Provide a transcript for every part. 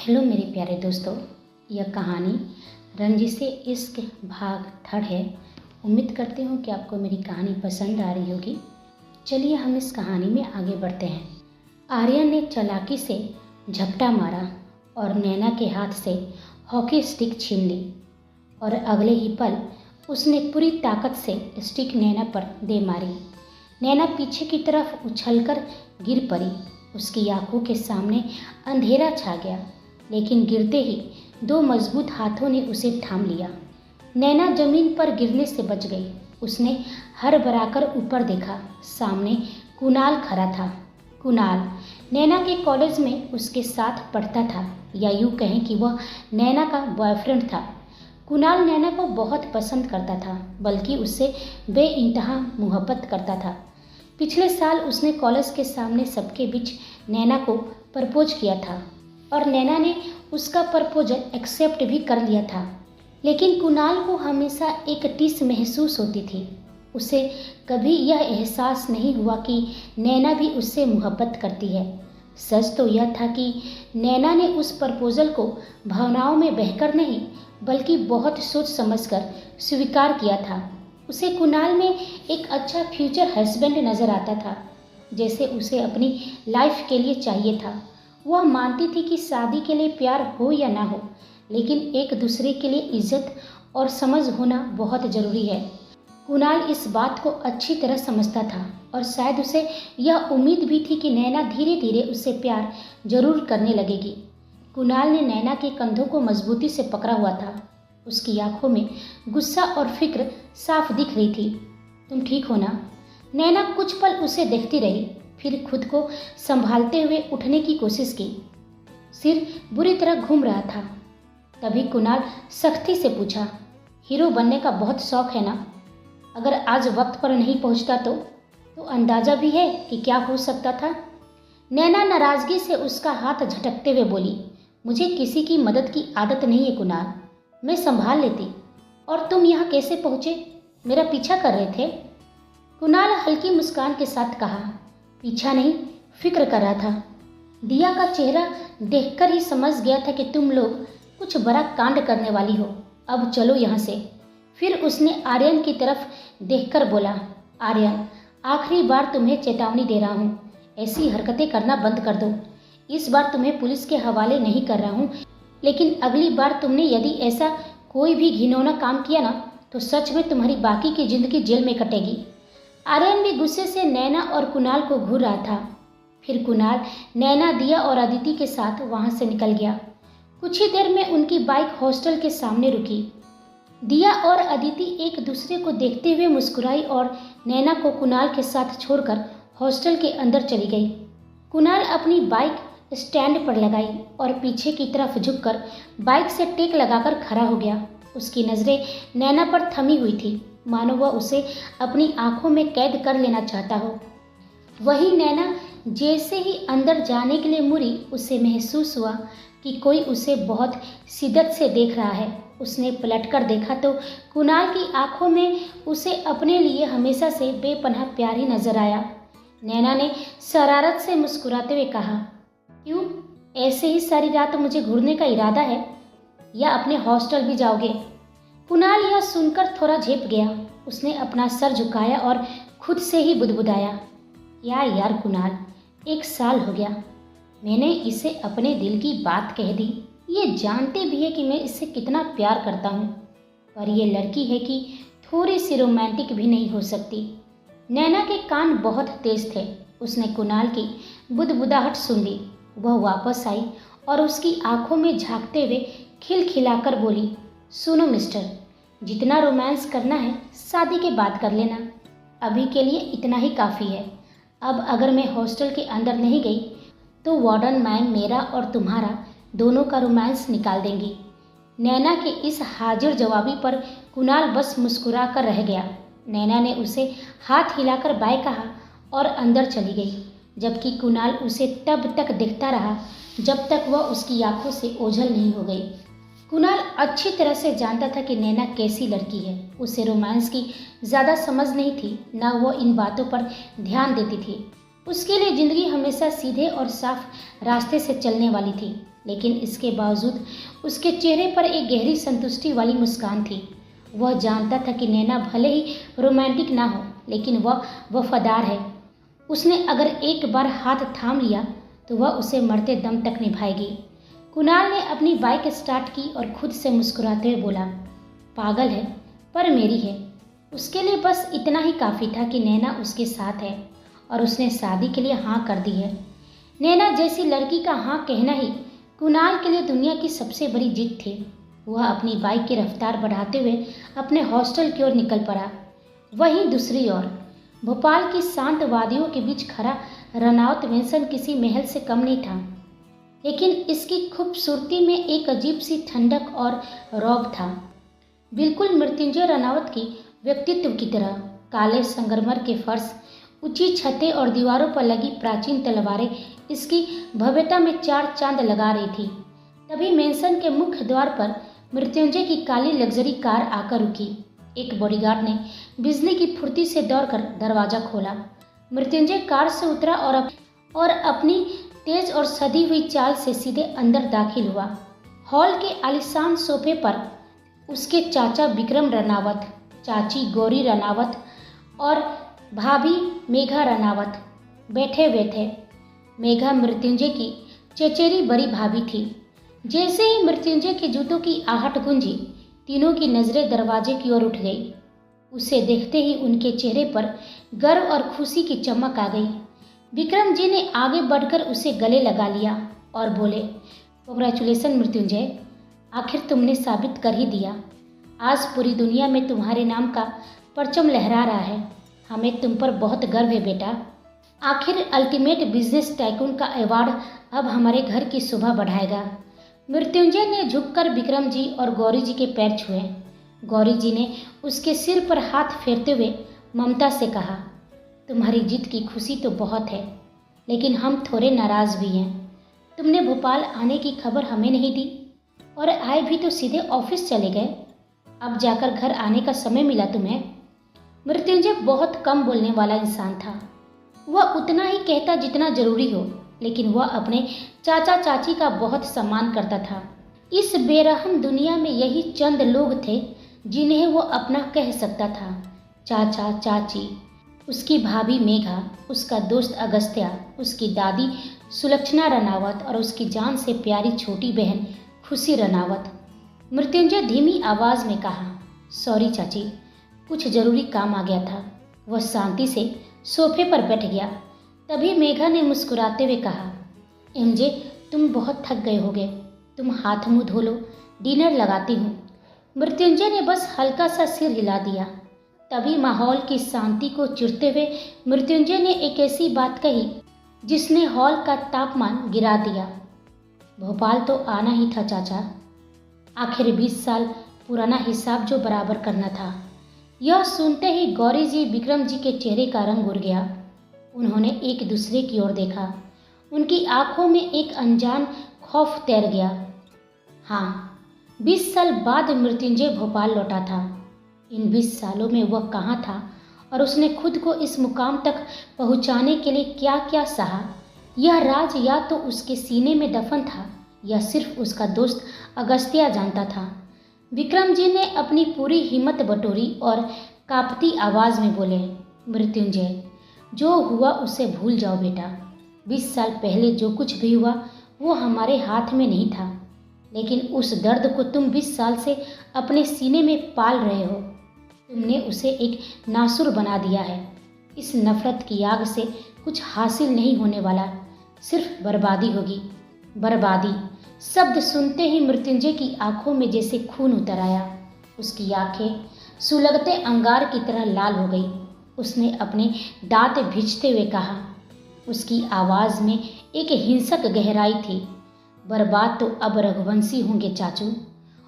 Hello मेरे प्यारे दोस्तों, यह कहानी रंजिशे इश्क भाग 3 है। उम्मीद करती हूँ कि आपको मेरी कहानी पसंद आ रही होगी। चलिए हम इस कहानी में आगे बढ़ते हैं। आर्यन ने चालाकी से झपटा मारा और नैना के हाथ से हॉकी स्टिक छीन ली और अगले ही पल उसने पूरी ताकत से स्टिक नैना पर दे मारी। नैना पीछे की तरफ उछलकर गिर पड़ी। उसकी आंखों के सामने अंधेरा छा गया, लेकिन गिरते ही दो मजबूत हाथों ने उसे थाम लिया। नैना जमीन पर गिरने से बच गई। उसने हड़बड़ाकर ऊपर देखा। सामने कुणाल खड़ा था। कुणाल नैना के कॉलेज में उसके साथ पढ़ता था, या यूँ कहें कि वह नैना का बॉयफ्रेंड था। कुणाल नैना को बहुत पसंद करता था, बल्कि उससे बेइंतहा मोहब्बत करता था। पिछले साल उसने कॉलेज के सामने सबके बीच नैना को प्रपोज किया था और नैना ने उसका प्रपोजल एक्सेप्ट भी कर लिया था। लेकिन कुणाल को हमेशा एक टीस महसूस होती थी। उसे कभी यह एहसास नहीं हुआ कि नैना भी उससे मोहब्बत करती है। सच तो यह था कि नैना ने उस प्रपोजल को भावनाओं में बहकर नहीं, बल्कि बहुत सोच समझकर स्वीकार किया था। उसे कुणाल में एक अच्छा फ्यूचर हस्बैंड नज़र आता था, जैसे उसे अपनी लाइफ के लिए चाहिए था। वह मानती थी कि शादी के लिए प्यार हो या ना हो, लेकिन एक दूसरे के लिए इज्जत और समझ होना बहुत ज़रूरी है। कुणाल इस बात को अच्छी तरह समझता था और शायद उसे यह उम्मीद भी थी कि नैना धीरे धीरे उससे प्यार जरूर करने लगेगी। कुणाल ने नैना के कंधों को मजबूती से पकड़ा हुआ था। उसकी आंखों में गुस्सा और फिक्र साफ दिख रही थी। तुम ठीक हो ना? नैना कुछ पल उसे देखती रही, फिर खुद को संभालते हुए उठने की कोशिश की। सिर बुरी तरह घूम रहा था। तभी कुणाल सख्ती से पूछा, हीरो बनने का बहुत शौक है ना? अगर आज वक्त पर नहीं पहुंचता तो अंदाजा भी है कि क्या हो सकता था? नैना नाराजगी से उसका हाथ झटकते हुए बोली, मुझे किसी की मदद की आदत नहीं है कुणाल, मैं संभाल लेती। और तुम यहाँ कैसे पहुँचे? मेरा पीछा कर रहे थे? कुणाल हल्की मुस्कान के साथ कहा, पीछा नहीं, फिक्र कर रहा था। दिया का चेहरा देखकर ही समझ गया था कि तुम लोग कुछ बड़ा कांड करने वाली हो। अब चलो यहाँ से। फिर उसने आर्यन की तरफ देखकर बोला, आर्यन, आखिरी बार तुम्हें चेतावनी दे रहा हूँ, ऐसी हरकतें करना बंद कर दो। इस बार तुम्हें पुलिस के हवाले नहीं कर रहा हूँ, लेकिन अगली बार तुमने यदि ऐसा कोई भी घिनौना काम किया ना, तो सच में तुम्हारी बाकी की जिंदगी जेल में कटेगी। आर्यन भी गुस्से से नैना और कुणाल को घूर रहा था। फिर कुणाल नैना, दिया और अदिति के साथ वहां से निकल गया। कुछ ही देर में उनकी बाइक हॉस्टल के सामने रुकी। दिया और अदिति एक दूसरे को देखते हुए मुस्कुराई और नैना को कुणाल के साथ छोड़कर हॉस्टल के अंदर चली गई। कुणाल अपनी बाइक स्टैंड पर लगाई और पीछे की तरफ झुककर बाइक से टेक लगाकर खड़ा हो गया। उसकी नज़रें नैना पर थमी हुई थी, मानो वह उसे अपनी आंखों में कैद कर लेना चाहता हो। वही नैना जैसे ही अंदर जाने के लिए मुड़ी, उसे महसूस हुआ कि कोई उसे बहुत शिद्दत से देख रहा है। उसने पलटकर देखा तो कुणाल की आंखों में उसे अपने लिए हमेशा से बेपनाह प्यार ही नजर आया। नैना ने शरारत से मुस्कुराते हुए कहा, क्यों, ऐसे ही सारी रात मुझे घूरने का इरादा है, या अपने हॉस्टल भी जाओगे? कुणाल यह सुनकर थोड़ा झेप गया। उसने अपना सर झुकाया और खुद से ही बुदबुदाया, क्या यार कुणाल, 1 साल हो गया, मैंने इसे अपने दिल की बात कह दी। ये जानते भी है कि मैं इससे कितना प्यार करता हूँ, पर ये लड़की है कि थोड़ी सी रोमांटिक भी नहीं हो सकती। नैना के कान बहुत तेज थे। उसने कुणाल की बुदबुदाहट सुन ली। वह वापस आई और उसकी आंखों में झांकते हुए खिलखिलाकर बोली, सुनो मिस्टर, जितना रोमांस करना है शादी के बाद कर लेना, अभी के लिए इतना ही काफ़ी है। अब अगर मैं हॉस्टल के अंदर नहीं गई तो वार्डन मैम मेरा और तुम्हारा दोनों का रोमांस निकाल देंगी। नैना के इस हाजिर जवाबी पर कुणाल बस मुस्कुरा कर रह गया। नैना ने उसे हाथ हिलाकर बाय कहा और अंदर चली गई, जबकि कुणाल उसे तब तक देखता रहा जब तक वह उसकी आंखों से ओझल नहीं हो गई। कुणाल अच्छी तरह से जानता था कि नैना कैसी लड़की है। उसे रोमांस की ज़्यादा समझ नहीं थी, ना वो इन बातों पर ध्यान देती थी। उसके लिए ज़िंदगी हमेशा सीधे और साफ रास्ते से चलने वाली थी। लेकिन इसके बावजूद उसके चेहरे पर एक गहरी संतुष्टि वाली मुस्कान थी। वह जानता था कि नैना भले ही रोमांटिक ना हो, लेकिन वह वफादार है। उसने अगर एक बार हाथ थाम लिया तो वह उसे मरते दम तक निभाएगी। कुणाल ने अपनी बाइक स्टार्ट की और खुद से मुस्कुराते हुए बोला, पागल है पर मेरी है। उसके लिए बस इतना ही काफ़ी था कि नैना उसके साथ है और उसने शादी के लिए हाँ कर दी है। नैना जैसी लड़की का हाँ कहना ही कुणाल के लिए दुनिया की सबसे बड़ी जीत थी। वह अपनी बाइक की रफ्तार बढ़ाते हुए अपने हॉस्टल की ओर निकल पड़ा। वहीं दूसरी ओर भोपाल की शांत वादियों के बीच खड़ा रनौत मैंसन किसी महल से कम नहीं था, लेकिन इसकी खूबसूरती में एक अजीब सी ठंडक और रौब था। बिल्कुल मृत्युंजय रनौत की व्यक्तित्व की तरह काले संगमरमर के फर्श, ऊंची छतें और दीवारों पर लगी प्राचीन तलवारें इसकी भव्यता में चार चांद लगा रही थी। तभी मैंसन के मुख्य द्वार पर मृत्युंजय की काली लग्जरी कार आकर रुकी। एक बॉडीगार्ड ने बिजली की फुर्ती से दौड़कर दरवाजा खोला। मृत्युंजय कार से उतरा और अपनी तेज और सधी हुई चाल से सीधे अंदर दाखिल हुआ। हॉल के आलीशान सोफे पर उसके चाचा विक्रम रनावत, चाची गौरी रनावत और भाभी मेघा रनावत बैठे हुए थे। मेघा मृत्युंजय की चचेरी बड़ी भाभी थी। जैसे ही मृत्युंजय के जूतों की आहट गूंजी, तीनों की नजरें दरवाजे की ओर उठ गई। उसे देखते ही उनके चेहरे पर गर्व और खुशी की चमक आ गई। विक्रम जी ने आगे बढ़कर उसे गले लगा लिया और बोले, कांग्रेचुलेसन मृत्युंजय, आखिर तुमने साबित कर ही दिया। आज पूरी दुनिया में तुम्हारे नाम का परचम लहरा रहा है। हमें तुम पर बहुत गर्व है बेटा। आखिर अल्टीमेट बिजनेस टाइकून का अवार्ड अब हमारे घर की शोभा बढ़ाएगा। मृत्युंजय ने झुककर विक्रम जी और गौरी जी के पैर छुए। गौरी जी ने उसके सिर पर हाथ फेरते हुए ममता से कहा, तुम्हारी जीत की खुशी तो बहुत है, लेकिन हम थोड़े नाराज़ भी हैं। तुमने भोपाल आने की खबर हमें नहीं दी और आए भी तो सीधे ऑफिस चले गए। अब जाकर घर आने का समय मिला तुम्हें। मृत्युंजय बहुत कम बोलने वाला इंसान था। वह उतना ही कहता जितना जरूरी हो, लेकिन वह अपने चाचा चाची का बहुत सम्मान करता था। इस बेरहम दुनिया में यही चंद लोग थे जिन्हें वो अपना कह सकता था। चाचा चाची, उसकी भाभी मेघा, उसका दोस्त अगस्त्या, उसकी दादी सुलक्षणा रनावत और उसकी जान से प्यारी छोटी बहन खुशी रनावत। मृत्युंजय धीमी आवाज में कहा, सॉरी चाची, कुछ जरूरी काम आ गया था। वह शांति से सोफे पर बैठ गया। तभी मेघा ने मुस्कुराते हुए कहा, एमजे, तुम बहुत थक गए होगे, तुम हाथ मुंह धो लो, डिनर लगाती हूँ। मृत्युंजय ने बस हल्का सा सिर हिला दिया। तभी माहौल की शांति को चिरते हुए मृत्युंजय ने एक ऐसी बात कही जिसने हॉल का तापमान गिरा दिया। भोपाल तो आना ही था चाचा, आखिर 20 साल पुराना हिसाब जो बराबर करना था। यह सुनते ही गौरी जी विक्रम जी के चेहरे का रंग उड़ गया। उन्होंने एक दूसरे की ओर देखा। उनकी आंखों में एक अनजान खौफ तैर गया। हाँ, 20 साल बाद मृत्युंजय भोपाल लौटा था। इन 20 सालों में वह कहाँ था और उसने खुद को इस मुकाम तक पहुँचाने के लिए क्या क्या सहा। यह राज या तो उसके सीने में दफन था या सिर्फ उसका दोस्त अगस्त्या जानता था। विक्रम जी ने अपनी पूरी हिम्मत बटोरी और कांपती आवाज़ में बोले, मृत्युंजय, जो हुआ उसे भूल जाओ बेटा। 20 साल पहले जो कुछ भी हुआ वो हमारे हाथ में नहीं था, लेकिन उस दर्द को तुम 20 साल से अपने सीने में पाल रहे हो। तुमने उसे एक नासुर बना दिया है। इस नफरत की आग से कुछ हासिल नहीं होने वाला, सिर्फ बर्बादी होगी। बर्बादी शब्द सुनते ही मृत्युंजय की आंखों में जैसे खून उतर आया। उसकी आंखें सुलगते अंगार की तरह लाल हो गई। उसने अपने दांत भींचते हुए कहा, उसकी आवाज़ में एक हिंसक गहराई थी, बर्बाद तो अब रघुवंशी होंगे चाचू,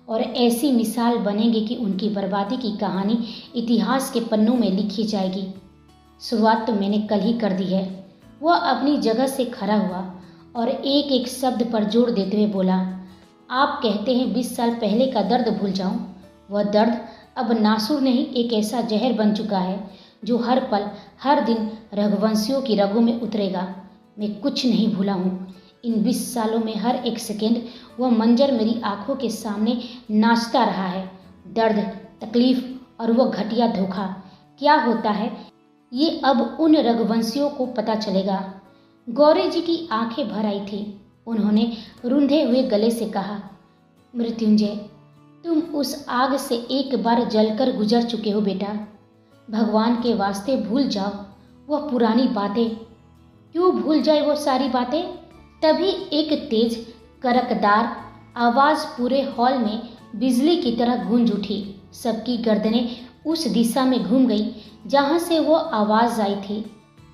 और ऐसी मिसाल बनेंगे कि उनकी बर्बादी की कहानी इतिहास के पन्नों में लिखी जाएगी। शुरुआत तो मैंने कल ही कर दी है। वह अपनी जगह से खड़ा हुआ और एक एक शब्द पर जोर देते हुए बोला, आप कहते हैं 20 साल पहले का दर्द भूल जाऊं। वह दर्द अब नासुर नहीं, एक ऐसा जहर बन चुका है जो हर पल हर दिन रघुवंशियों की रगों में उतरेगा। मैं कुछ नहीं भूला हूँ, इन 20 सालों में हर एक सेकेंड वह मंजर मेरी आंखों के सामने नाचता रहा है। दर्द, तकलीफ और वह घटिया धोखा क्या होता है, ये अब उन रघुवंशियों को पता चलेगा। गौरी जी की आंखें भर आई थी। उन्होंने रुंधे हुए गले से कहा, मृत्युंजय, तुम उस आग से एक बार जलकर गुजर चुके हो बेटा। भगवान के वास्ते भूल जाओ वह पुरानी बातें। क्यों भूल जाए वो सारी बातें? तभी एक तेज करकदार आवाज़ पूरे हॉल में बिजली की तरह गूंज उठी। सबकी गर्दनें उस दिशा में घूम गई जहां से वो आवाज़ आई थी।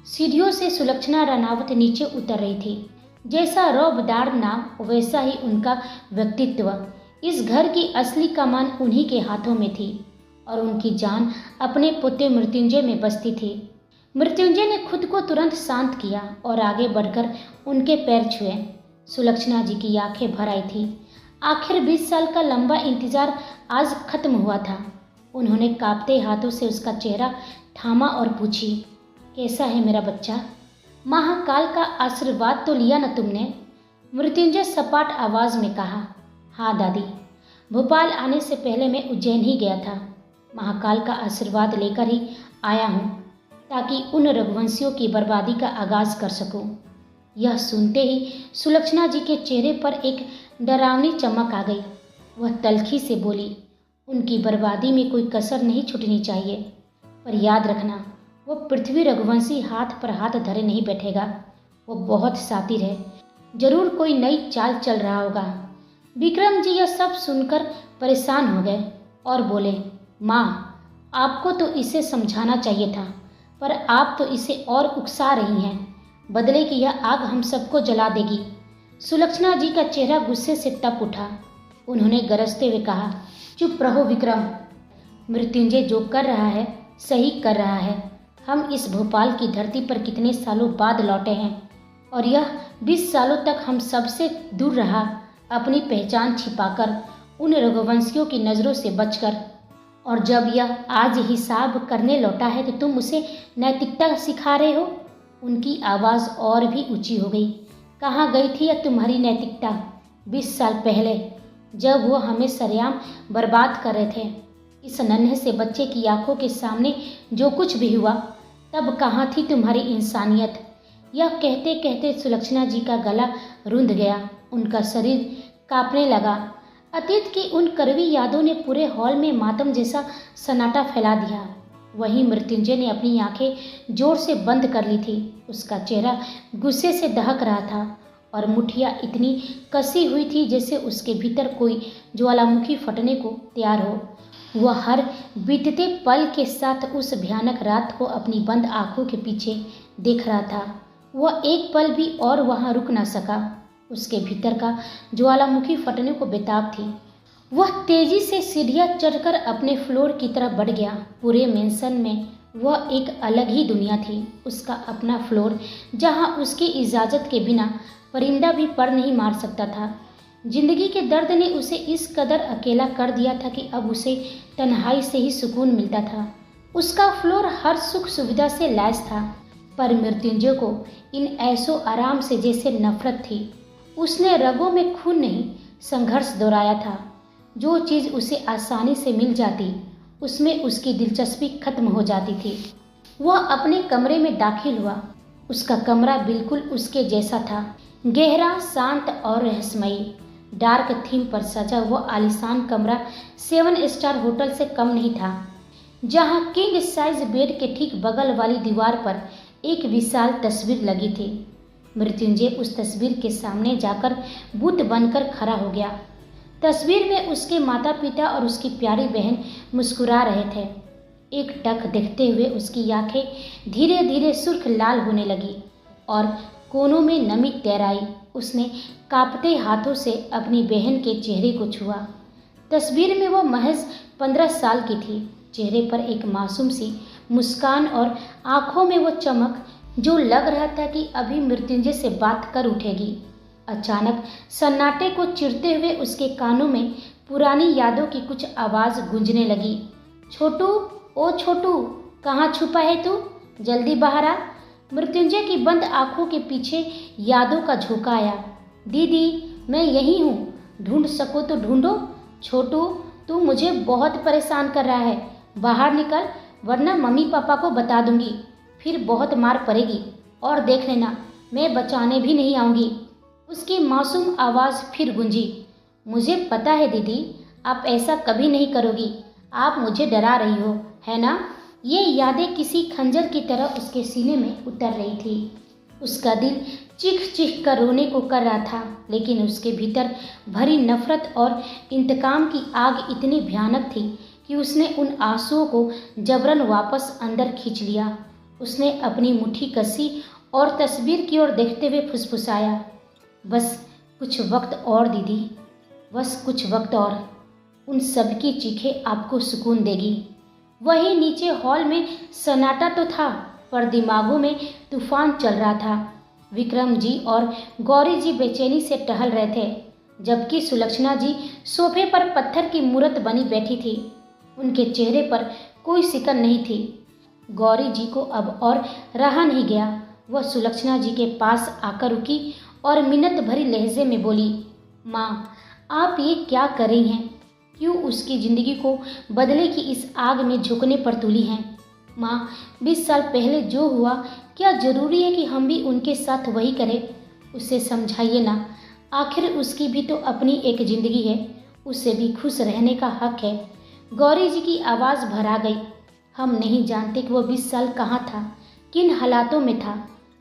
सीढ़ियों से सुलक्षणा रनावत नीचे उतर रही थी। जैसा रौबदार नाम वैसा ही उनका व्यक्तित्व। इस घर की असली कमान उन्हीं के हाथों में थी और उनकी जान अपने पुत्र मृत्युंजय में बसती थी। मृत्युंजय ने खुद को तुरंत शांत किया और आगे बढ़कर उनके पैर छुए। सुलक्षणा जी की आंखें भर आई थी। आखिर 20 साल का लंबा इंतजार आज खत्म हुआ था। उन्होंने कांपते हाथों से उसका चेहरा थामा और पूछी, कैसा है मेरा बच्चा? महाकाल का आशीर्वाद तो लिया न तुमने? मृत्युंजय सपाट आवाज में कहा, हाँ दादी, भोपाल आने से पहले मैं उज्जैन ही गया था। महाकाल का आशीर्वाद लेकर ही आया हूँ ताकि उन रघुवंशियों की बर्बादी का आगाज कर सकूं। यह सुनते ही सुलक्षणा जी के चेहरे पर एक डरावनी चमक आ गई। वह तल्खी से बोली, उनकी बर्बादी में कोई कसर नहीं छूटनी चाहिए, पर याद रखना वह पृथ्वी रघुवंशी हाथ पर हाथ धरे नहीं बैठेगा। वह बहुत शातिर है, जरूर कोई नई चाल चल रहा होगा। विक्रम जी यह सब सुनकर परेशान हो गए और बोले, माँ, आपको तो इसे समझाना चाहिए था, पर आप तो इसे और उकसा रही हैं। बदले की यह आग हम सबको जला देगी। सुलक्षणा जी का चेहरा गुस्से से तप उठा। उन्होंने गरजते हुए कहा, चुप रहो विक्रम। मृत्युंजय जो कर रहा है सही कर रहा है। हम इस भोपाल की धरती पर कितने सालों बाद लौटे हैं और यह 20 सालों तक हम सबसे दूर रहा, अपनी पहचान छिपाकर, उन रघुवंशियों की नज़रों से बचकर। और जब यह आज हिसाब करने लौटा है तो तुम उसे नैतिकता सिखा रहे हो। उनकी आवाज़ और भी ऊंची हो गई। कहाँ गई थी यह तुम्हारी नैतिकता 20 साल पहले, जब वो हमें सरेआम बर्बाद कर रहे थे? इस नन्हे से बच्चे की आंखों के सामने जो कुछ भी हुआ, तब कहाँ थी तुम्हारी इंसानियत? यह कहते कहते सुलक्षणा जी का गला रुंध गया। उनका शरीर कांपने लगा। अतीत की उन कड़वी यादों ने पूरे हॉल में मातम जैसा सन्नाटा फैला दिया। वहीं मृत्युंजय ने अपनी आंखें जोर से बंद कर ली थी। उसका चेहरा गुस्से से दहक रहा था और मुठ्ठियां इतनी कसी हुई थी जैसे उसके भीतर कोई ज्वालामुखी फटने को तैयार हो। वह हर बीतते पल के साथ उस भयानक रात को अपनी बंद आंखों के पीछे देख रहा था। वह एक पल भी और वहां रुक न सका। उसके भीतर का ज्वालामुखी फटने को बेताब थी। वह तेजी से सीढ़ियां चढ़कर अपने फ्लोर की तरफ बढ़ गया। पूरे मेंशन में वह एक अलग ही दुनिया थी। उसका अपना फ्लोर, जहां उसकी इजाज़त के बिना परिंदा भी पर नहीं मार सकता था। जिंदगी के दर्द ने उसे इस कदर अकेला कर दिया था कि अब उसे तन्हाई से ही सुकून मिलता था। उसका फ्लोर हर सुख सुविधा से लैस था, पर मृत्युंजय को इन ऐशो आराम से जैसे नफरत थी। उसने रगों में खून नहीं, संघर्ष दोहराया था। जो चीज़ उसे आसानी से मिल जाती, उसमें उसकी दिलचस्पी खत्म हो जाती थी। वह अपने कमरे में दाखिल हुआ। उसका कमरा बिल्कुल उसके जैसा था, गहरा, शांत और रहस्यमयी। डार्क थीम पर सजा वो आलीशान कमरा 7 स्टार होटल से कम नहीं था, जहां किंग साइज बेड के ठीक बगल वाली दीवार पर एक विशाल तस्वीर लगी थी। मृत्युंजय उस तस्वीर के सामने जाकर बुत बनकर खड़ा हो गया। तस्वीर में उसके माता पिता और उसकी प्यारी बहन मुस्कुरा रहे थे। एक टक देखते हुए उसकी आंखें धीरे धीरे सुर्ख लाल होने लगी और कोनों में नमी तैर आई। उसने कांपते हाथों से अपनी बहन के चेहरे को छुआ। तस्वीर में वो महज 15 साल की थी। चेहरे पर एक मासूम सी मुस्कान और आंखों में वो चमक जो लग रहा था कि अभी मृत्युंजय से बात कर उठेगी। अचानक सन्नाटे को चीरते हुए उसके कानों में पुरानी यादों की कुछ आवाज़ गूंजने लगी। छोटू, ओ छोटू, कहाँ छुपा है तू? जल्दी बाहर आ। मृत्युंजय की बंद आंखों के पीछे यादों का झोंका आया। दीदी मैं यहीं हूँ, ढूंढ सको तो ढूंढो। छोटू तू मुझे बहुत परेशान कर रहा है, बाहर निकल वरना मम्मी पापा को बता दूंगी, फिर बहुत मार पड़ेगी और देख लेना मैं बचाने भी नहीं आऊँगी। उसकी मासूम आवाज़ फिर गूंजी। मुझे पता है दीदी, आप ऐसा कभी नहीं करोगी, आप मुझे डरा रही हो, है ना? ये यादें किसी खंजर की तरह उसके सीने में उतर रही थी। उसका दिल चीख चीख कर रोने को कर रहा था, लेकिन उसके भीतर भरी नफरत और इंतकाम की आग इतनी भयानक थी कि उसने उन आंसुओं को जबरन वापस अंदर खींच लिया। उसने अपनी मुट्ठी कसी और तस्वीर की ओर देखते हुए फुसफुसाया, बस कुछ वक्त और दीदी, बस कुछ वक्त और, उन सब की चीखें आपको सुकून देगी। वहीं नीचे हॉल में सन्नाटा तो था, पर दिमागों में तूफान चल रहा था। विक्रम जी और गौरी जी बेचैनी से टहल रहे थे, जबकि सुलक्षणा जी सोफे पर पत्थर की मूरत बनी बैठी थी। उनके चेहरे पर कोई सिकन नहीं थी। गौरी जी को अब और रहा नहीं गया। वह सुलक्षणा जी के पास आकर रुकी और मिन्नत भरी लहजे में बोली, माँ आप ये क्या कर रही हैं? क्यों उसकी ज़िंदगी को बदले की इस आग में झुकने पर तुली हैं? माँ 20 साल पहले जो हुआ, क्या ज़रूरी है कि हम भी उनके साथ वही करें? उसे समझाइए ना, आखिर उसकी भी तो अपनी एक ज़िंदगी है, उसे भी खुश रहने का हक है। गौरी जी की आवाज़ भरा गई। हम नहीं जानते कि वह 20 साल कहाँ था, किन हालातों में था।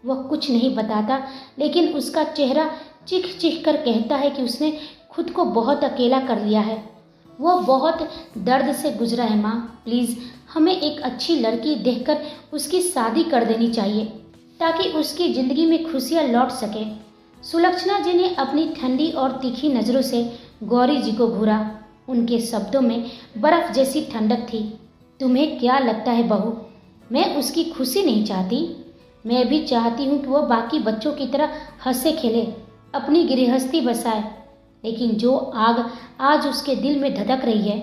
वह कुछ नहीं बताता, लेकिन उसका चेहरा चीख चीख कर कहता है कि उसने खुद को बहुत अकेला कर लिया है। वह बहुत दर्द से गुजरा है। माँ प्लीज़ हमें एक अच्छी लड़की देखकर उसकी शादी कर देनी चाहिए, ताकि उसकी ज़िंदगी में खुशियाँ लौट सके। सुलक्षणा जी ने अपनी ठंडी और तीखी नज़रों से गौरी जी को घूरा। उनके शब्दों में बर्फ़ जैसी ठंडक थी। तुम्हें क्या लगता है बहू, मैं उसकी खुशी नहीं चाहती? मैं भी चाहती हूँ कि वह बाकी बच्चों की तरह हंसे खेले, अपनी गृहस्थी बसाए, लेकिन जो आग आज उसके दिल में धधक रही है,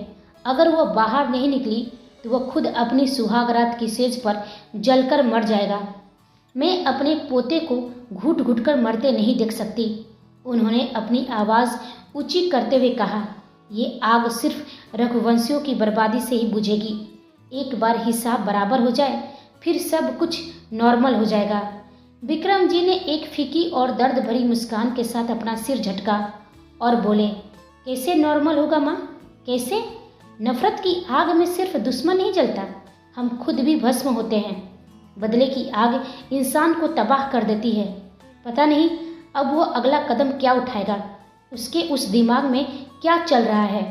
अगर वह बाहर नहीं निकली तो वह खुद अपनी सुहागरात की सेज पर जलकर मर जाएगा। मैं अपने पोते को घुट घुट कर मरते नहीं देख सकती। उन्होंने अपनी आवाज़ ऊंची करते हुए कहा, ये आग सिर्फ रघुवंशियों की बर्बादी से ही बुझेगी। एक बार हिसाब बराबर हो जाए, फिर सब कुछ नॉर्मल हो जाएगा। विक्रम जी ने एक फीकी और दर्द भरी मुस्कान के साथ अपना सिर झटका और बोले, कैसे नॉर्मल होगा माँ, कैसे? नफरत की आग में सिर्फ दुश्मन नहीं जलता, हम खुद भी भस्म होते हैं। बदले की आग इंसान को तबाह कर देती है। पता नहीं अब वो अगला कदम क्या उठाएगा, उसके उस दिमाग में क्या चल रहा है।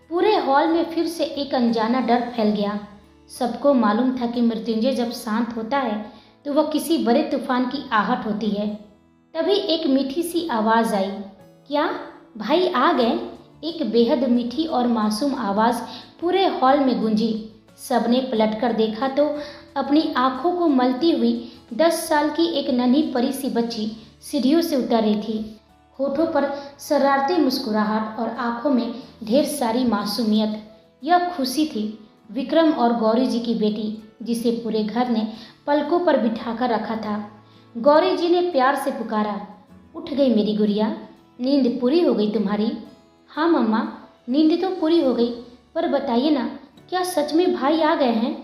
पूरे हॉल में फिर से एक अनजाना डर फैल गया। सबको मालूम था कि मृत्युंजय जब शांत होता है तो वह किसी बड़े तूफान की आहट होती है। तभी एक मीठी सी आवाज़ आई, क्या भाई आ गए? एक बेहद मीठी और मासूम आवाज़ पूरे हॉल में गूंजी। सबने पलटकर देखा तो अपनी आंखों को मलती हुई 10 साल की एक नन्ही परी सी बच्ची सीढ़ियों से उतर रही थी। होठों पर शरारती मुस्कुराहट और आंखों में ढेर सारी मासूमियत। यह खुशी थी, विक्रम और गौरी जी की बेटी, जिसे पूरे घर ने पलकों पर बिठाकर रखा था। गौरी जी ने प्यार से पुकारा, उठ गई मेरी गुड़िया, नींद पूरी हो गई तुम्हारी? हाँ मम्मा, नींद तो पूरी हो गई, पर बताइए ना, क्या सच में भाई आ गए हैं?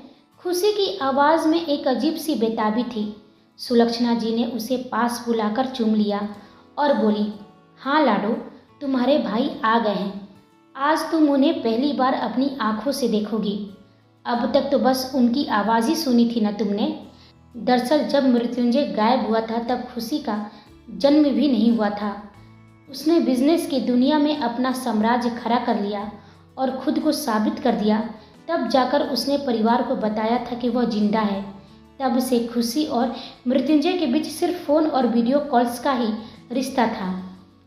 खुशी की आवाज़ में एक अजीब सी बेताबी थी। सुलक्षणा जी ने उसे पास बुलाकर चूम लिया और बोली, हाँ लाडो, तुम्हारे भाई आ गए हैं। आज तुम उन्हें पहली बार अपनी आंखों से देखोगी। अब तक तो बस उनकी आवाज़ ही सुनी थी ना तुमने। दरअसल जब मृत्युंजय गायब हुआ था तब खुशी का जन्म भी नहीं हुआ था। उसने बिजनेस की दुनिया में अपना साम्राज्य खड़ा कर लिया और खुद को साबित कर दिया। तब जाकर उसने परिवार को बताया था कि वह जिंदा है। तब से खुशी और मृत्युंजय के बीच सिर्फ फ़ोन और वीडियो कॉल्स का ही रिश्ता था।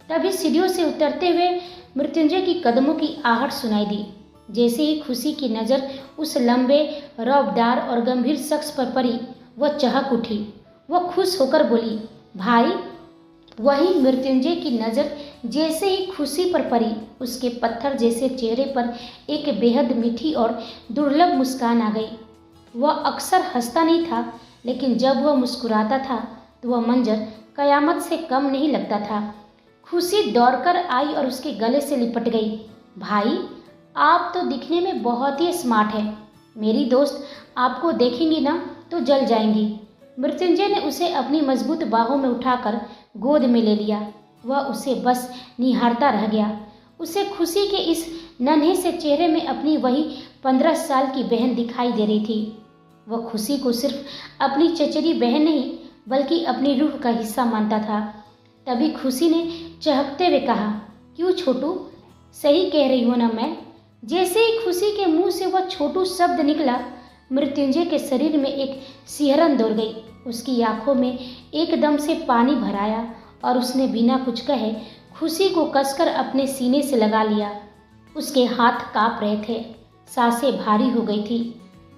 तभी सीढ़ियों से उतरते हुए मृत्युंजय की कदमों की आहट सुनाई दी। जैसे ही खुशी की नज़र उस लंबे, रौबदार और गंभीर शख्स पर पड़ी, वह चहक उठी। वह खुश होकर बोली, भाई। वहीं मृत्युंजय की नज़र जैसे ही खुशी पर पड़ी, उसके पत्थर जैसे चेहरे पर एक बेहद मीठी और दुर्लभ मुस्कान आ गई। वह अक्सर हंसता नहीं था, लेकिन जब वह मुस्कुराता था तो वह मंजर कयामत से कम नहीं लगता था। खुशी दौड़कर आई और उसके गले से लिपट गई। भाई, आप तो दिखने में बहुत ही स्मार्ट है। मेरी दोस्त आपको देखेंगी ना तो जल जाएंगी। मृत्युंजय ने उसे अपनी मजबूत बाहों में उठाकर गोद में ले लिया। वह उसे बस निहारता रह गया। उसे खुशी के इस नन्हे से चेहरे में अपनी वही 15 साल की बहन दिखाई दे रही थी। वह खुशी को सिर्फ अपनी चचेरी बहन नहीं बल्कि अपनी रूह का हिस्सा मानता था। तभी खुशी ने चहकते हुए कहा, क्यों छोटू, सही कह रही हो ना मैं? जैसे ही खुशी के मुंह से वह छोटू शब्द निकला, मृत्युंजय के शरीर में एक सिहरन दौड़ गई। उसकी आंखों में एकदम से पानी भर आया और उसने बिना कुछ कहे खुशी को कसकर अपने सीने से लगा लिया। उसके हाथ कांप रहे थे, सांसें भारी हो गई थी।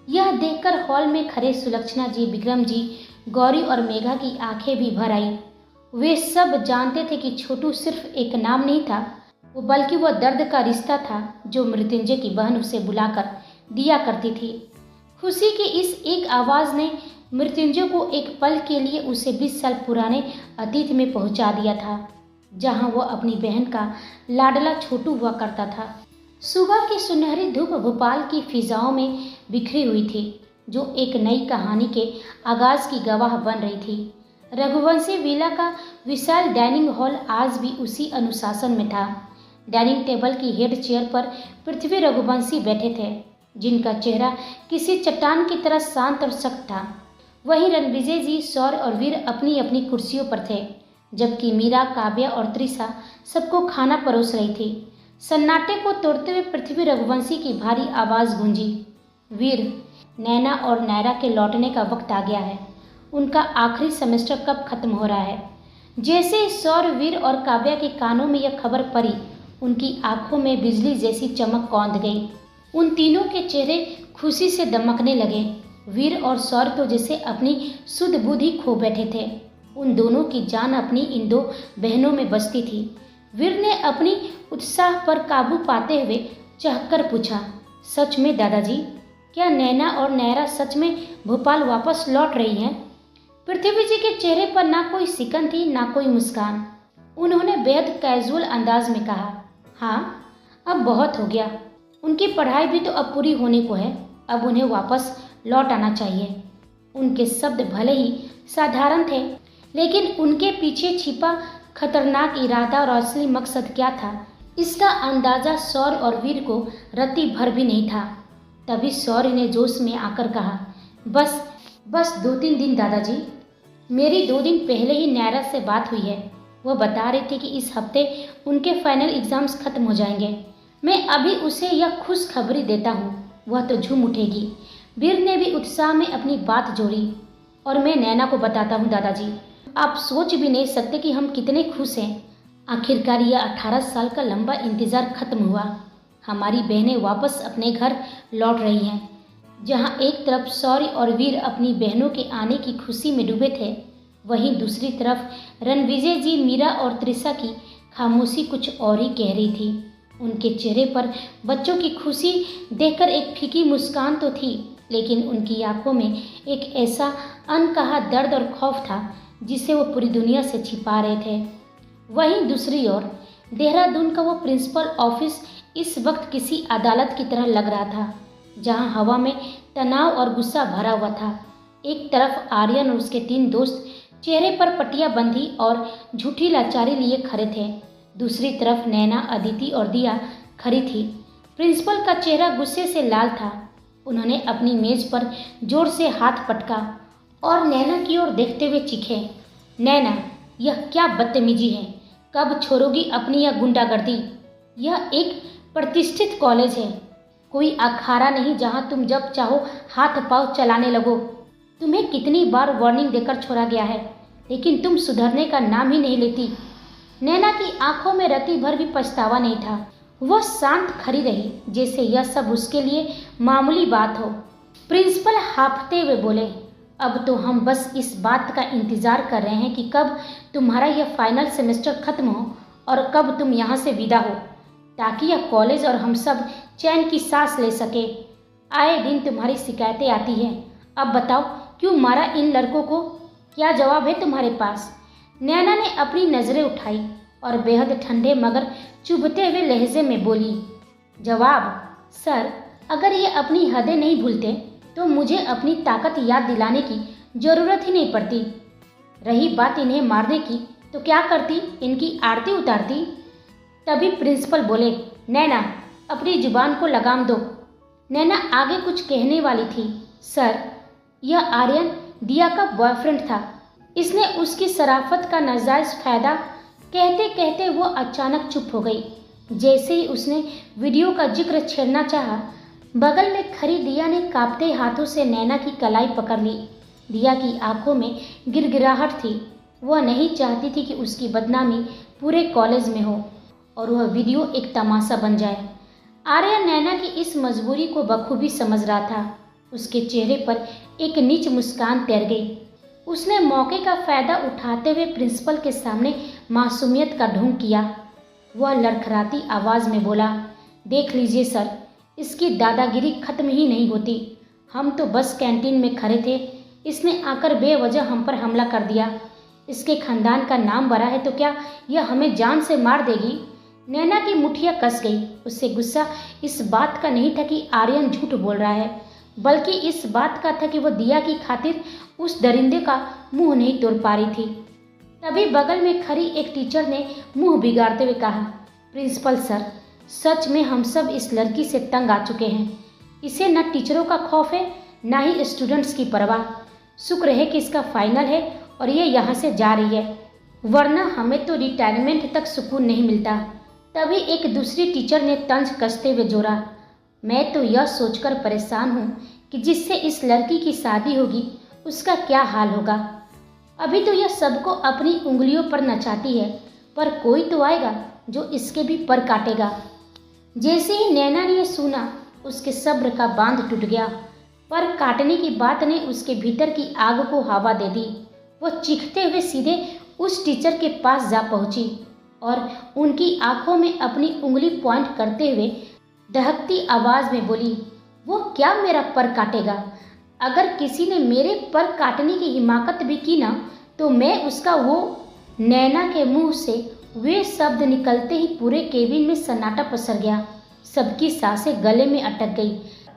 यह देखकर हॉल में खड़े सुलक्षणा जी, विक्रम जी, गौरी और मेघा की आंखें भी भर आई। वे सब जानते थे कि छोटू सिर्फ एक नाम नहीं था, बल्कि वह दर्द का रिश्ता था जो मृत्युंजय की बहन उसे बुलाकर दिया करती थी। खुशी की इस एक आवाज़ ने मृत्युंजय को एक पल के लिए उसे 20 साल पुराने अतीत में पहुंचा दिया था, जहां वह अपनी बहन का लाडला छोटू हुआ करता था। सुबह की सुनहरी धूप भोपाल की फिजाओं में बिखरी हुई थी, जो एक नई कहानी के आगाज की गवाह बन रही थी। रघुवंशी विला का विशाल डाइनिंग हॉल आज भी उसी अनुशासन में था। डाइनिंग टेबल की हेड चेयर पर पृथ्वी रघुवंशी बैठे थे, जिनका चेहरा किसी चट्टान की तरह शांत और सख्त था। वहीं रणविजय जी, सौर और वीर अपनी अपनी कुर्सियों पर थे, जबकि मीरा, काव्या और त्रिशा सबको खाना परोस रही थी। सन्नाटे को तोड़ते हुए पृथ्वी रघुवंशी की भारी आवाज़ गूंजी, वीर, नैना और नायरा के लौटने का वक्त आ गया है। उनका आखिरी सेमेस्टर कब खत्म हो रहा है? जैसे ही सौर, वीर और काव्या के कानों में यह खबर पड़ी, उनकी आंखों में बिजली जैसी चमक कौंध गई। उन तीनों के चेहरे खुशी से दमकने लगे। वीर और सौर तो जैसे अपनी शुद्ध बुद्धि खो बैठे थे। उन दोनों की जान अपनी इन दो बहनों में बसती थी। वीर ने अपनी उत्साह पर काबू पाते हुए चहककर पूछा, सच में दादाजी, क्या नैना और नायरा सच में भोपाल वापस लौट रही हैं? पृथ्वी जी के चेहरे पर ना कोई सिकन थी, ना कोई मुस्कान। उन्होंने बेहद कैजुअल अंदाज में कहा, हाँ, अब बहुत हो गया। उनकी पढ़ाई भी तो अब पूरी होने को है। अब उन्हें वापस लौट आना चाहिए। उनके शब्द भले ही साधारण थे, लेकिन उनके पीछे छिपा खतरनाक इरादा और असली मकसद क्या था, इसका अंदाजा सौर और वीर को रत्ती भर भी नहीं था। तभी सौर ने जोश में आकर कहा, बस 2-3 दिन दादाजी। मेरी 2 दिन पहले ही नायरा से बात हुई है। वह बता रही थी कि इस हफ्ते उनके फाइनल एग्जाम्स खत्म हो जाएंगे। मैं अभी उसे यह खुशखबरी देता हूँ, वह तो झूम उठेगी। वीर ने भी उत्साह में अपनी बात जोड़ी, और मैं नैना को बताता हूँ दादाजी, आप सोच भी नहीं सकते कि हम कितने खुश हैं। आखिरकार यह 18 साल का लंबा इंतज़ार खत्म हुआ। हमारी बहनें वापस अपने घर लौट रही हैं। जहाँ एक तरफ सौर्य और वीर अपनी बहनों के आने की खुशी में डूबे थे, वहीं दूसरी तरफ रणविजय जी, मीरा और त्रिशा की खामोशी कुछ और ही कह रही थी। उनके चेहरे पर बच्चों की खुशी देखकर एक फीकी मुस्कान तो थी, लेकिन उनकी आंखों में एक ऐसा अनकहा दर्द और खौफ था जिसे वो पूरी दुनिया से छिपा रहे थे। वहीं दूसरी ओर देहरादून का वो प्रिंसिपल ऑफिस इस वक्त किसी अदालत की तरह लग रहा था, जहां हवा में तनाव और गुस्सा भरा हुआ था। एक तरफ आर्यन और उसके 3 दोस्त चेहरे पर पट्टियां बंधी और झूठी लाचारी लिए खड़े थे। दूसरी तरफ नैना, अदिति और दिया खड़ी थी। प्रिंसिपल का चेहरा गुस्से से लाल था। उन्होंने अपनी मेज पर जोर से हाथ पटका और नैना की ओर देखते हुए चीखे, नैना, यह क्या बदतमीजी है? कब छोड़ोगी अपनी यह गुंडागर्दी? यह एक प्रतिष्ठित कॉलेज है, कोई अखाड़ा नहीं जहां तुम जब चाहो हाथ पांव चलाने लगो। तुम्हें कितनी बार वार्निंग देकर छोड़ा गया है, लेकिन तुम सुधरने का नाम ही नहीं लेती। नैना की आंखों में रत्ती भर भी पछतावा नहीं था। वह शांत खड़ी रही, जैसे यह सब उसके लिए मामूली बात हो। प्रिंसिपल हांफते हुए बोले, अब तो हम बस इस बात का इंतज़ार कर रहे हैं कि कब तुम्हारा यह फाइनल सेमेस्टर खत्म हो और कब तुम यहाँ से विदा हो, ताकि यह कॉलेज और हम सब चैन की सांस ले सके। आए दिन तुम्हारी शिकायतें आती हैं। अब बताओ, क्यों मारा इन लड़कों को? क्या जवाब है तुम्हारे पास? नैना ने अपनी नज़रें उठाई और बेहद ठंडे मगर चुभते हुए लहजे में बोली, जवाब, सर अगर ये अपनी हदें नहीं भूलते तो मुझे अपनी ताकत याद दिलाने की ज़रूरत ही नहीं पड़ती। रही बात इन्हें मारने की तो क्या करती, इनकी आरती उतारती। तभी प्रिंसिपल बोले, नैना अपनी जुबान को लगाम दो। नैना आगे कुछ कहने वाली थी। सर यह आर्यन दिया का बॉयफ्रेंड था, इसने उसकी शराफत का नाजायज़ फ़ायदा। कहते कहते वो अचानक चुप हो गई। जैसे ही उसने वीडियो का जिक्र छेड़ना चाहा, बगल में खड़ी दिया ने कांपते हाथों से नैना की कलाई पकड़ ली। दिया की आंखों में गिड़गिड़ाहट थी। वह नहीं चाहती थी कि उसकी बदनामी पूरे कॉलेज में हो और वह वीडियो एक तमाशा बन जाए। आर्यन नैना की इस मजबूरी को बखूबी समझ रहा था। उसके चेहरे पर एक नीच मुस्कान तैर गई। उसने मौके का फ़ायदा उठाते हुए प्रिंसिपल के सामने मासूमियत का ढोंग किया। वह लड़खड़ाती आवाज़ में बोला, देख लीजिए सर, इसकी दादागिरी खत्म ही नहीं होती। हम तो बस कैंटीन में खड़े थे, इसने आकर बेवजह हम पर हमला कर दिया। इसके खानदान का नाम बड़ा है तो क्या यह हमें जान से मार देगी। नैना की मुठिया कस गई। उससे गुस्सा इस बात का नहीं था कि आर्यन झूठ बोल रहा है, बल्कि इस बात का था कि वह दिया की खातिर उस दरिंदे का मुंह नहीं तोड़ पा रही थी। तभी बगल में खड़ी एक टीचर ने मुंह बिगाड़ते हुए कहा, प्रिंसिपल सर, सच में हम सब इस लड़की से तंग आ चुके हैं। इसे न टीचरों का खौफ है न ही स्टूडेंट्स की परवाह। शुक्र है कि इसका फाइनल है और ये यहाँ से जा रही है, वरना हमें तो रिटायरमेंट तक सुकून नहीं मिलता। तभी एक दूसरी टीचर ने तंज कसते हुए जोड़ा, मैं तो यह सोचकर परेशान हूँ कि जिससे इस लड़की की शादी होगी उसका क्या हाल होगा। अभी तो यह सबको अपनी उंगलियों पर नचाती है, पर कोई तो आएगा जो इसके भी पर काटेगा। जैसे ही नैना ने यह सुना, उसके सब्र का बांध टूट गया। पर काटने की बात ने उसके भीतर की आग को हवा दे दी। वह चीखते हुए सीधे उस टीचर के पास जा पहुंची और उनकी आंखों में अपनी उंगली पॉइंट करते हुए दहकती आवाज़ में बोली, वो क्या मेरा पर काटेगा। अगर किसी ने मेरे पर काटने की हिमाकत भी की ना तो मैं उसका वो। नैना के मुंह से वे शब्द निकलते ही पूरे केबिन में सन्नाटा पसर गया। सबकी सांसें गले में अटक गई।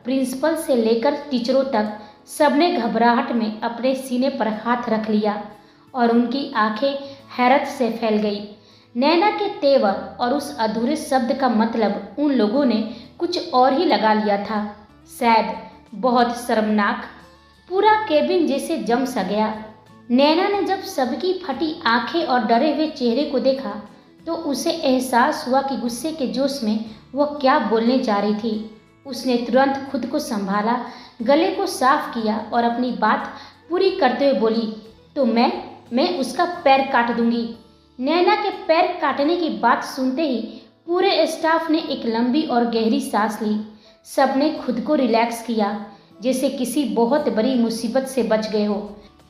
प्रिंसिपल से लेकर टीचरों तक सबने घबराहट में अपने सीने पर हाथ रख लिया और उनकी आंखें हैरत से फैल गई। नैना के तेवर और उस अधूरे शब्द का मतलब उन लोगों ने कुछ और ही लगा लिया था। शायद बहुत शर्मनाक। पूरा केबिन जैसे जम सा गया। नैना ने जब सबकी फटी आंखें और डरे हुए चेहरे को देखा तो उसे एहसास हुआ कि गुस्से के जोश में वह क्या बोलने जा रही थी। उसने तुरंत खुद को संभाला, गले को साफ किया और अपनी बात पूरी करते हुए बोली, तो मैं उसका पैर काट दूंगी। नैना के पैर काटने की बात सुनते ही पूरे स्टाफ ने एक लंबी और गहरी सांस ली। सबने खुद को रिलैक्स किया, जैसे किसी बहुत बड़ी मुसीबत से बच गए हो।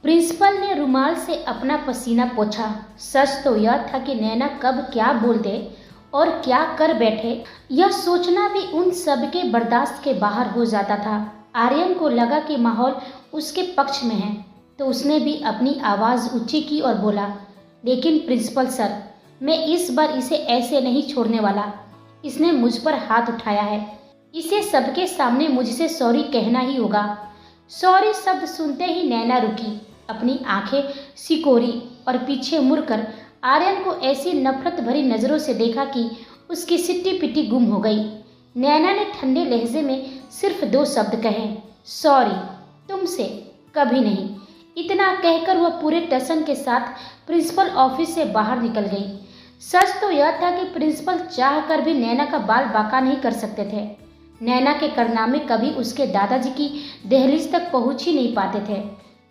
प्रिंसिपल ने रुमाल से अपना पसीना पोंछा। सच तो यह था कि नैना कब क्या बोल दे और क्या कर बैठे, यह सोचना भी उन सबके बर्दाश्त के बाहर हो जाता था। आर्यन को लगा कि माहौल उसके पक्ष में है, तो उसने भी अपनी आवाज़ ऊंची की और बोला, लेकिन प्रिंसिपल सर, मैं इस बार इसे ऐसे नहीं छोड़ने वाला। इसने मुझ पर हाथ उठाया है, इसे सबके सामने मुझसे सॉरी कहना ही होगा। सॉरी शब्द सुनते ही नैना रुकी, अपनी आंखें सिकोड़ी और पीछे मुड़कर आर्यन को ऐसी नफरत भरी नज़रों से देखा कि उसकी सिट्टी पिट्टी गुम हो गई। नैना ने ठंडे लहजे में सिर्फ 2 शब्द कहे, सॉरी, तुमसे कभी नहीं। इतना कहकर वह पूरे टसन के साथ प्रिंसिपल ऑफिस से बाहर निकल गई। सच तो यह था कि प्रिंसिपल चाहकर भी नैना का बाल बांका नहीं कर सकते थे। नैना के कारनामे कभी उसके दादाजी की दहलीज तक पहुंच ही नहीं पाते थे,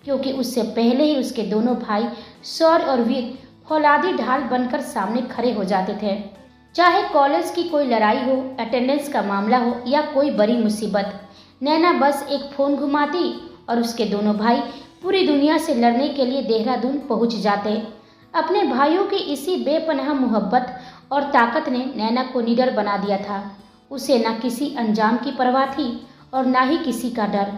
क्योंकि उससे पहले ही उसके दोनों भाई शौर्य और वीर फौलादी ढाल बनकर सामने खड़े हो जाते थे। चाहे कॉलेज की कोई लड़ाई हो, अटेंडेंस का मामला हो या कोई बड़ी मुसीबत, नैना बस एक फ़ोन घुमाती और उसके दोनों भाई पूरी दुनिया से लड़ने के लिए देहरादून पहुंच जाते। अपने भाइयों की इसी बेपनाह मोहब्बत और ताकत ने नैना को निडर बना दिया था। उसे न किसी अंजाम की परवाह थी और न ही किसी का डर।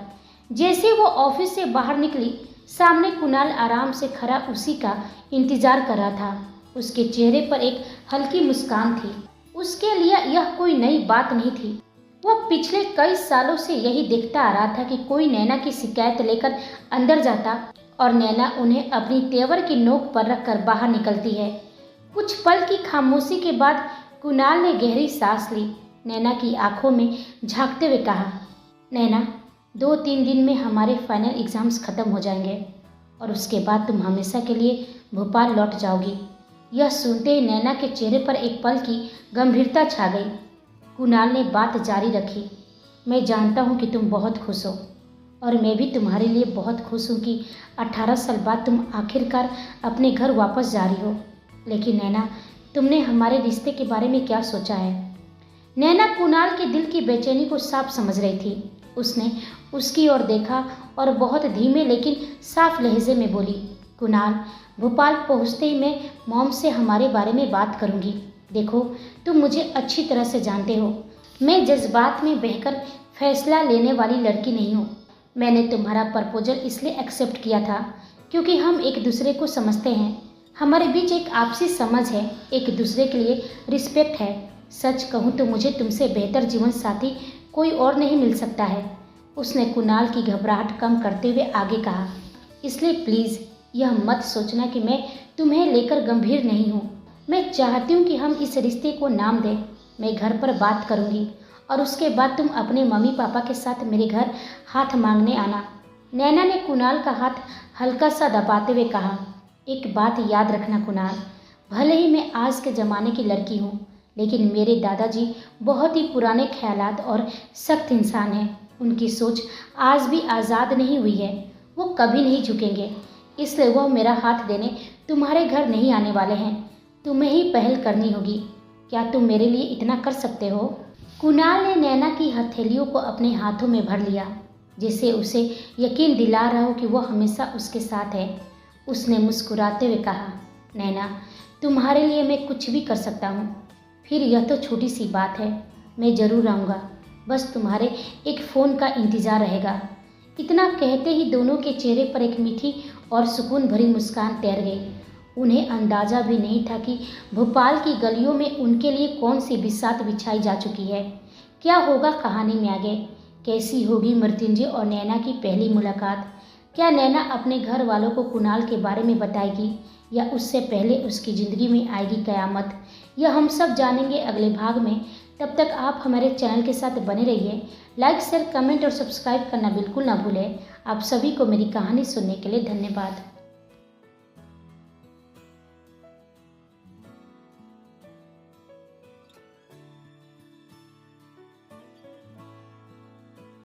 जैसे वो ऑफिस से बाहर निकली, सामने कुणाल आराम से खड़ा उसी का इंतजार कर रहा था। उसके चेहरे पर एक हल्की मुस्कान थी। उसके लिए यह कोई नई बात नहीं थी। वह पिछले कई सालों से यही देखता आ रहा था कि कोई नैना की शिकायत लेकर अंदर जाता और नैना उन्हें अपनी तेवर की नोक पर रखकर बाहर निकलती है। कुछ पल की खामोशी के बाद कुणाल ने गहरी सांस ली। नैना की आंखों में झांकते हुए कहा, नैना, 2-3 दिन में हमारे फाइनल एग्जाम्स खत्म हो जाएंगे और उसके बाद तुम हमेशा के लिए भोपाल लौट जाओगी। यह सुनते ही नैना के चेहरे पर एक पल की गंभीरता छा गई। कुणाल ने बात जारी रखी, मैं जानता हूँ कि तुम बहुत खुश हो और मैं भी तुम्हारे लिए बहुत खुश हूँ कि 18 साल बाद तुम आखिरकार अपने घर वापस जा रही हो। लेकिन नैना, तुमने हमारे रिश्ते के बारे में क्या सोचा है? नैना कुणाल के दिल की बेचैनी को साफ समझ रही थी। उसने उसकी ओर देखा और बहुत धीमे लेकिन साफ लहजे में बोली, कुणाल, भोपाल पहुँचते ही मैं मॉम से हमारे बारे में बात करूँगी। देखो, तुम मुझे अच्छी तरह से जानते हो, मैं जज्बात में बहकर फैसला लेने वाली लड़की नहीं हूँ। मैंने तुम्हारा प्रपोजल इसलिए एक्सेप्ट किया था क्योंकि हम एक दूसरे को समझते हैं। हमारे बीच एक आपसी समझ है, एक दूसरे के लिए रिस्पेक्ट है। सच कहूँ तो मुझे तुमसे बेहतर जीवन साथी कोई और नहीं मिल सकता है। उसने कुणाल की घबराहट कम करते हुए आगे कहा, इसलिए प्लीज़ यह मत सोचना कि मैं तुम्हें लेकर गंभीर नहीं हूँ। मैं चाहती हूँ कि हम इस रिश्ते को नाम दें। मैं घर पर बात करूँगी और उसके बाद तुम अपने मम्मी पापा के साथ मेरे घर हाथ मांगने आना। नैना ने कुणाल का हाथ हल्का सा दबाते हुए कहा, एक बात याद रखना कुणाल, भले ही मैं आज के ज़माने की लड़की हूँ, लेकिन मेरे दादाजी बहुत ही पुराने ख्यालात और सख्त इंसान हैं। उनकी सोच आज भी आज़ाद नहीं हुई है। वो कभी नहीं झुकेंगे, इसलिए वह मेरा हाथ देने तुम्हारे घर नहीं आने वाले हैं। तुम्हें ही पहल करनी होगी। क्या तुम मेरे लिए इतना कर सकते हो? कुणाल ने नैना की हथेलियों को अपने हाथों में भर लिया, जिससे उसे यकीन दिला रहा हो कि वह हमेशा उसके साथ है। उसने मुस्कुराते हुए कहा, नैना, तुम्हारे लिए मैं कुछ भी कर सकता हूँ। फिर यह तो छोटी सी बात है, मैं ज़रूर आऊँगा, बस तुम्हारे एक फ़ोन का इंतज़ार रहेगा। इतना कहते ही दोनों के चेहरे पर एक मीठी और सुकून भरी मुस्कान तैर गई। उन्हें अंदाज़ा भी नहीं था कि भोपाल की गलियों में उनके लिए कौन सी बिसात बिछाई जा चुकी है। क्या होगा कहानी में आगे? कैसी होगी मृत्युंजय और नैना की पहली मुलाकात? क्या नैना अपने घर वालों को कुणाल के बारे में बताएगी या उससे पहले उसकी ज़िंदगी में आएगी कयामत? यह हम सब जानेंगे अगले भाग में। तब तक आप हमारे चैनल के साथ बने रहिए। लाइक, शेयर, कमेंट और सब्सक्राइब करना बिल्कुल ना भूलें। आप सभी को मेरी कहानी सुनने के लिए धन्यवाद।